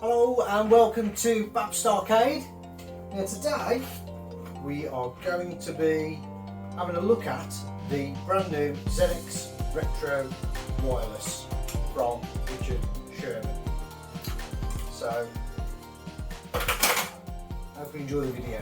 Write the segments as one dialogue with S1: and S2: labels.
S1: Hello and welcome to BAPSTARCADE. Now today we are going to be having a look at the brand new ZX Retro Wireless from Richard Szerman. So, hope you enjoy the video.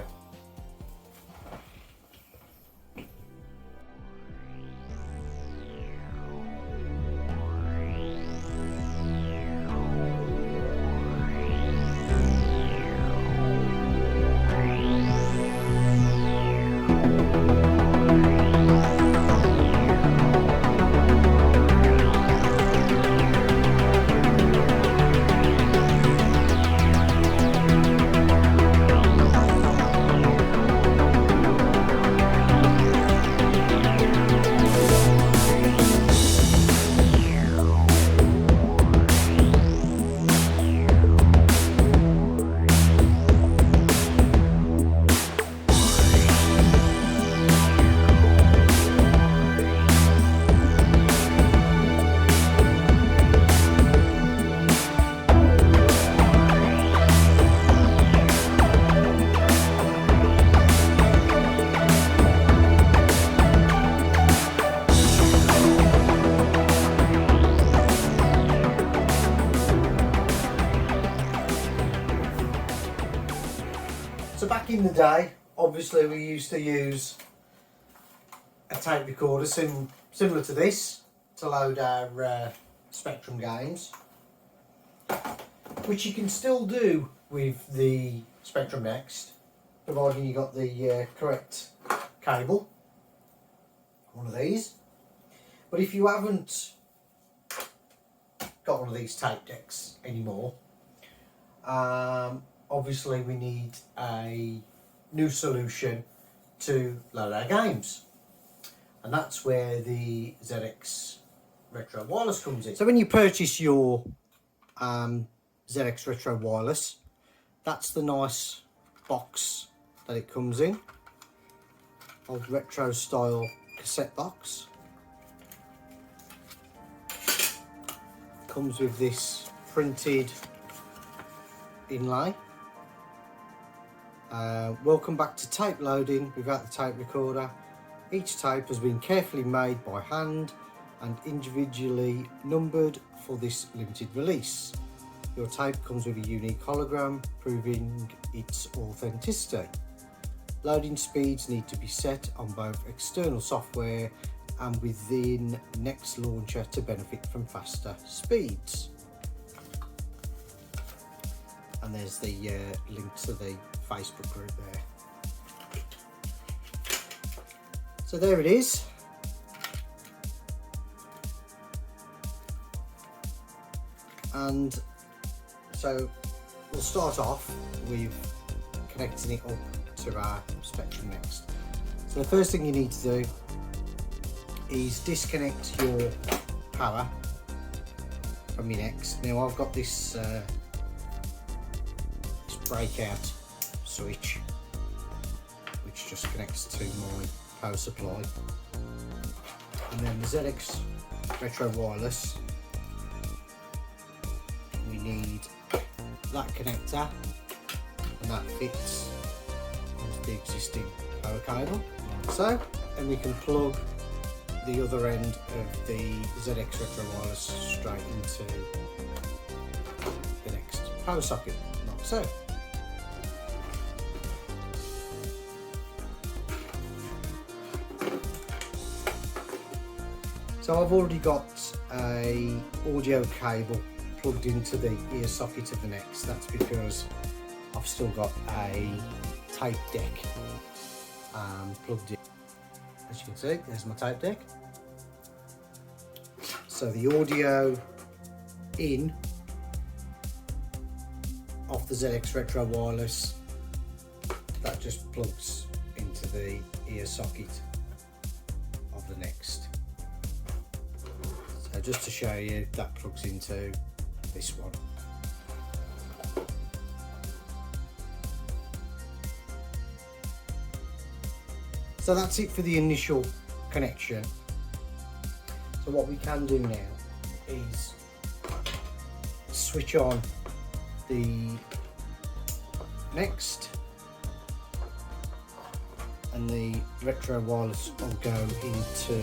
S1: So back in the day, obviously we used to use a tape recorder similar to this to load our Spectrum games, which you can still do with the spectrumnext, providing you got the correct cable, one of these. But if you haven't got one of these tape decks anymore, obviously we need a new solution to load our games, and that's where the ZX Retro Wireless comes in. So when you purchase your ZX Retro Wireless, that's the nice box that it comes in, old retro style cassette box. Comes with this printed inlay. Welcome back to tape loading without the tape recorder. Each tape has been carefully made by hand and individually numbered for this limited release. Your tape comes with a unique hologram proving its authenticity. Loading speeds need to be set on both external software and within Next launcher to benefit from faster speeds. And there's the link to the Facebook group there. So there it is. And so we'll start off with connecting it up to our spectrumnext. So the first thing you need to do is disconnect your power from your Next. Now I've got this breakout switch which just connects to my power supply, and then the ZX Retro Wireless, we need that connector, and that fits onto the existing power cable like so, and we can plug the other end of the ZX Retro Wireless straight into the next power socket like so. So I've already got a audio cable plugged into the ear socket of the Next. That's because I've still got a tape deck plugged in. As you can see, there's my tape deck. So the audio in off the ZX Retro Wireless, that just plugs into the ear socket of the Next. So just to show you, that plugs into this one. So that's it for the initial connection. So what we can do now is switch on the next, and the retro wireless will go into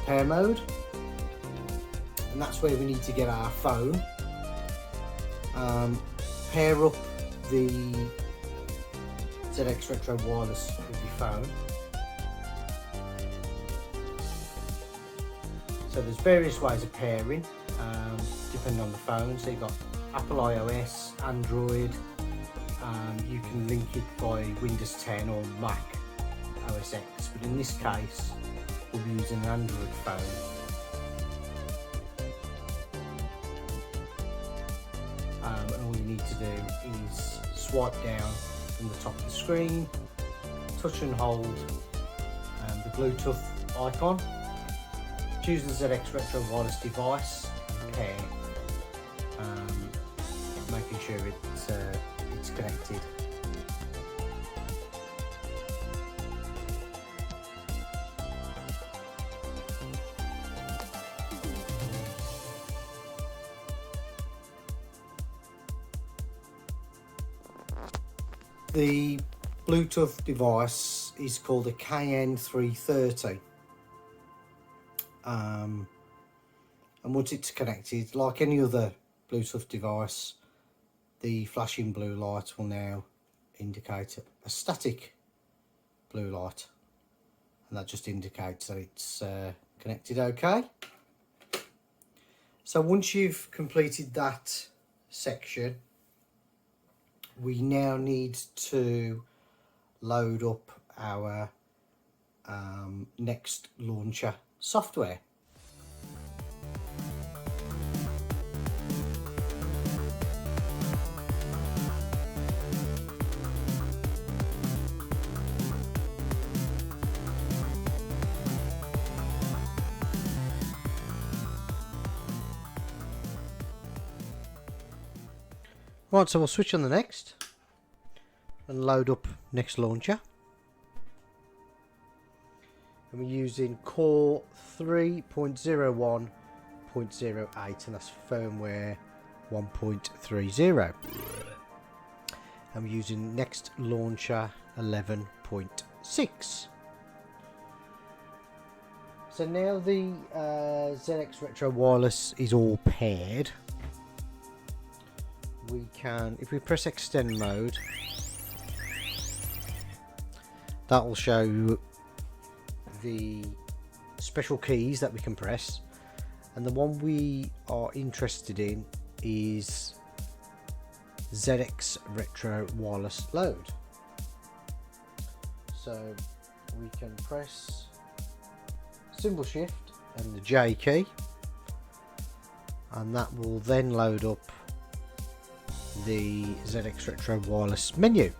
S1: pair mode, and that's where we need to get our phone. Pair up the ZX Retro wireless with your phone. So there's various ways of pairing, depending on the phone. So you've got Apple iOS, Android. You can link it by Windows 10 or Mac OS X, but in this case we'll be using an Android phone. And all you need to do is swipe down from the top of the screen, touch and hold the Bluetooth icon, choose the ZX Retro wireless device, pair, making sure it's connected. The Bluetooth device is called a KN330, and once it's connected, like any other Bluetooth device, the flashing blue light will now indicate a static blue light, and that just indicates that it's connected okay. So once you've completed that section, we now need to load up our Next launcher software. Right, so we'll switch on the Next and load up Next Launcher. And we're using Core 3.01.08, and that's firmware 1.30. And we're using Next Launcher 11.6. So now the ZX Retro Wireless is all paired. We can, if we press extend mode, that will show you the special keys that we can press, and the one we are interested in is ZX Retro Wireless Load. So we can press symbol shift and the J key, and that will then load up the ZX Retro Wireless menu.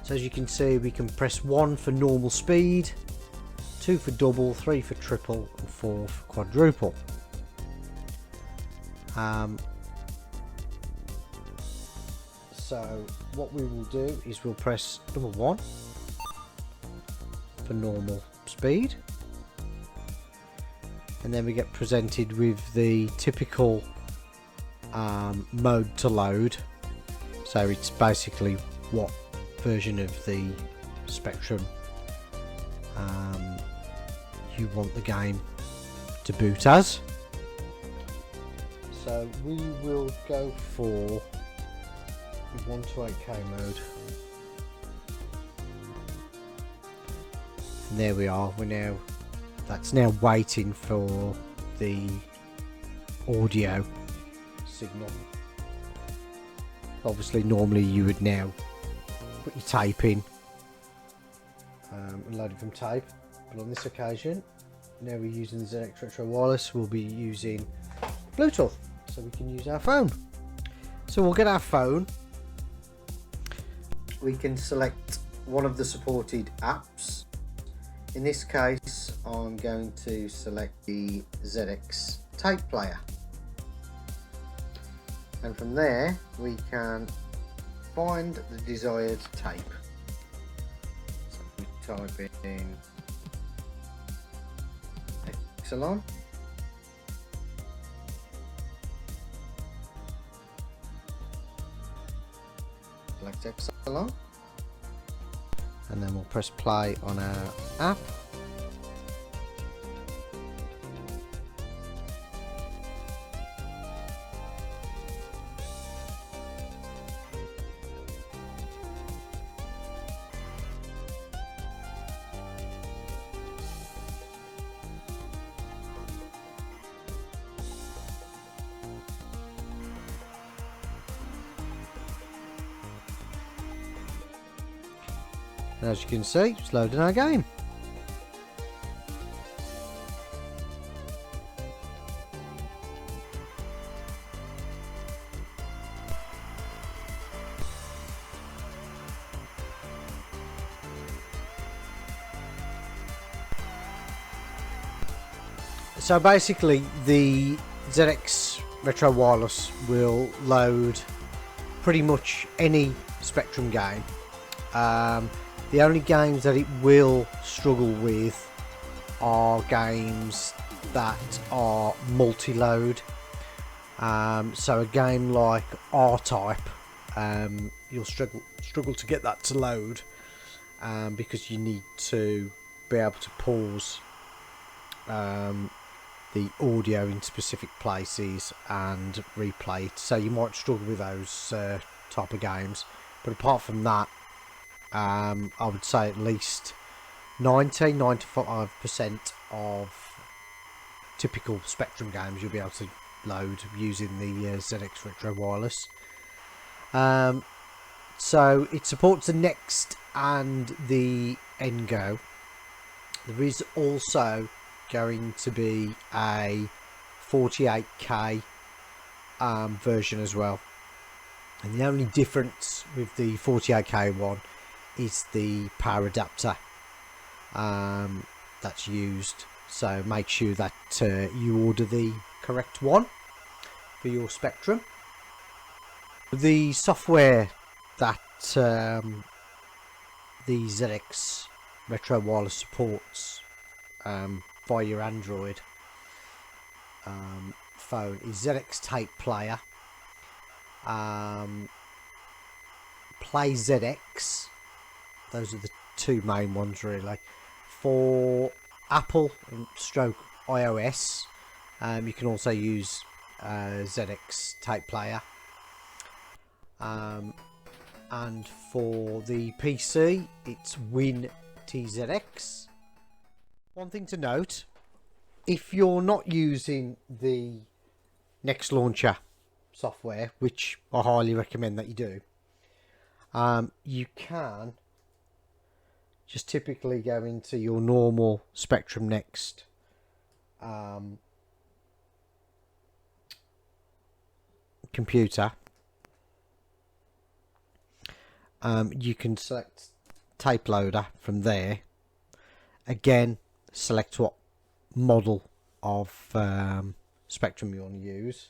S1: So as you can see, we can press 1 for normal speed, 2 for double, 3 for triple, and 4 for quadruple. So what we will do is we'll press number 1 for normal speed, and then we get presented with the typical mode to load. So it's basically what version of the Spectrum you want the game to boot as. So we will go for 128K mode, and there we are. That's now waiting for the audio signal. Obviously normally you would now put your tape in and load it from tape, but on this occasion, now we're using the ZX Retro Wireless, we'll be using Bluetooth, so we can use our phone. So we'll get our phone, we can select one of the supported apps. In this case I'm going to select the ZX tape player, and from there we can find the desired tape. So we type in Exelon, takes so long. And then we'll press play on our app. And as you can see, it's loading our game. So basically the ZX Retro Wireless will load pretty much any Spectrum game. The only games that it will struggle with are games that are multi-load. So a game like R-Type, you'll struggle to get that to load because you need to be able to pause the audio in specific places and replay it. So you might struggle with those type of games. But apart from that, I would say at least 95% of typical Spectrum games you'll be able to load using the ZX Retro Wireless. So it supports the Next and the Ngo. There is also going to be a 48K version as well. And the only difference with the 48K one is the power adapter that's used, so make sure that you order the correct one for your Spectrum. The software that the ZX Retro Wireless supports via your Android phone is ZX Tape Player, Play ZX. Those are the two main ones really. For Apple stroke iOS, you can also use ZX Tape Player. And for the PC, it's WinTZX. One thing to note, if you're not using the Next Launcher software, which I highly recommend that you do, you can just typically go into your normal SpectrumNext computer. You can select tape loader from there. Again, select what model of Spectrum you want to use.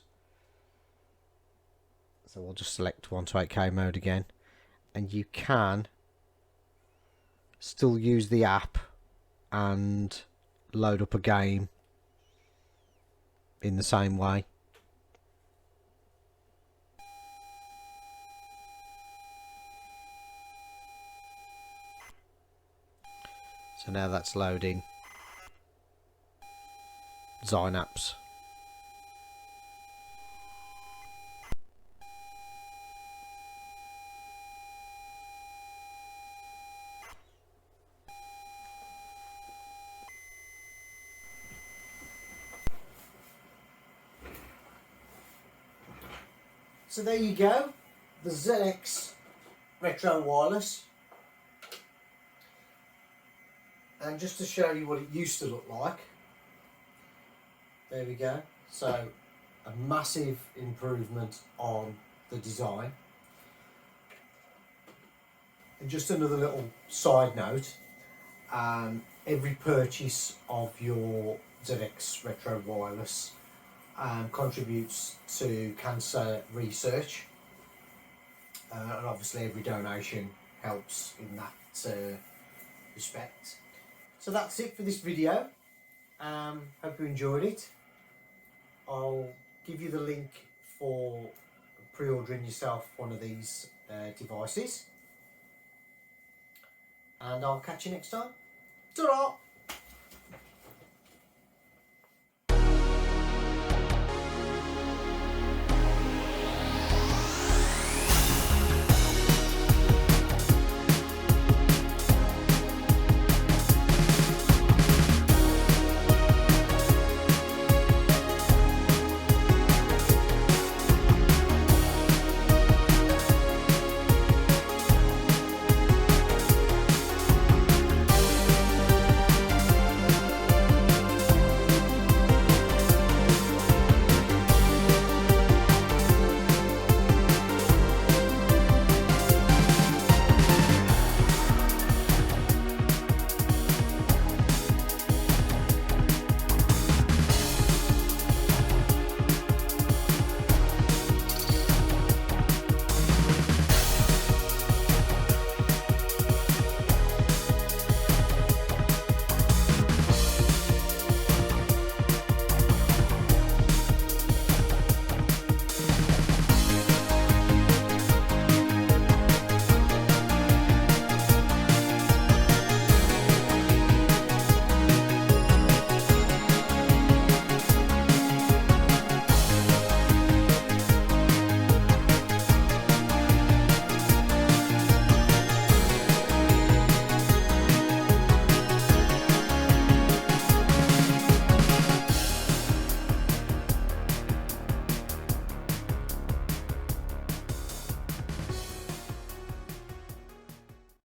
S1: So we'll just select 128K mode again, and you can still use the app and load up a game in the same way. So now that's loading Synapse. So there you go, the ZX Retro Wireless. And just to show you what it used to look like, there we go. So a massive improvement on the design. And just another little side note, every purchase of your ZX Retro Wireless contributes to cancer research, and obviously every donation helps in that respect. So that's it for this video. Hope you enjoyed it. I'll give you the link for pre-ordering yourself one of these devices. And I'll catch you next time. Ta-ra!